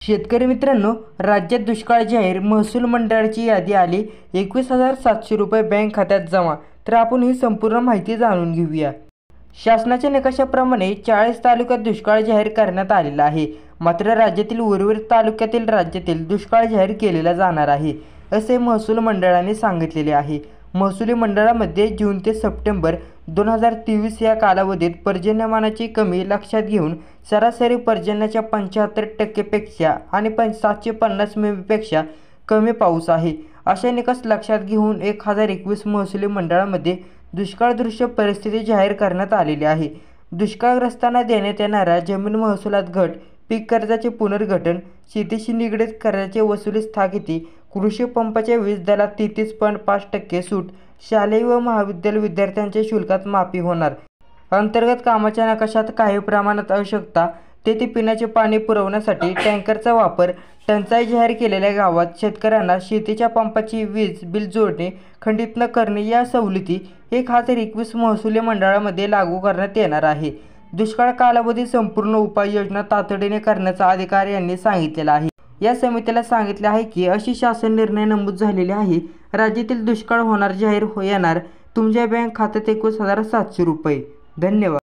शेतकरी मित्रांनो, राज्यात दुष्काळ जाहीर, महसूल मंडळाची यादी आली, 21,700 रुपये बँक खात्यात जमा। तर आपण ही संपूर्ण माहिती जाणून घेऊया। शासनाच्या निकषाप्रमाणे 40 तालुक्यात दुष्काळ जाहीर करण्यात आलेला आहे। मात्र राज्यातील उर्वरित तालुक्यातील राज्यातील दुष्काळ जाहीर केलेला जाणार आहे, असे महसूल मंडळाने सांगितलेले आहे। महसुली मंडळामध्ये जून ते सप्टेंबर 2023 या कालावधीत पर्जन्यमानाची कमी लक्षात घेऊन सरासरी पर्जन्याच्या 75% पेक्षा आणि 750 मिमीपेक्षा कमी पाऊस आहे, अशा निकष लक्षात घेऊन 1021 महसुली मंडळामध्ये दुष्काळदृश्य परिस्थिती जाहीर करण्यात आलेली आहे। दुष्काळग्रस्तांना देण्यात येणाऱ्या जमीन महसुलात घट, पीक कर्जाचे पुनर्गठन, शेतीशी निगडीत कर्जाची वसुली स्थगिती, कृषी पंपाच्या वीज दरात 33.5% सूट, शालेय व महाविद्यालय विद्यार्थ्यांच्या शुल्कात माफी होणार। अंतर्गत कामाच्या नकाशात काही प्रमाणात आवश्यकता तेथे पिण्याचे पाणी पुरवण्यासाठी टँकरचा वापर, टंचाई जाहीर केलेल्या गावात शेतकऱ्यांना शेतीच्या पंपाची वीज बिल जोडणे खंडित न करणे या सवलती 1021 महसुली मंडळामध्ये लागू करण्यात येणार आहे। दुष्काळ कालावधी संपूर्ण उपाययोजना तातडीने करण्याचा अधिकारी यांनी सांगितलेला आहे। या समितीला सांगितले आहे की अशी शासन निर्णय नमूद झालेले आहे। राज्यातील दुष्काळ होणार जाहीर येणार तुमच्या बँक खात्यात 21,700 रुपये। धन्यवाद।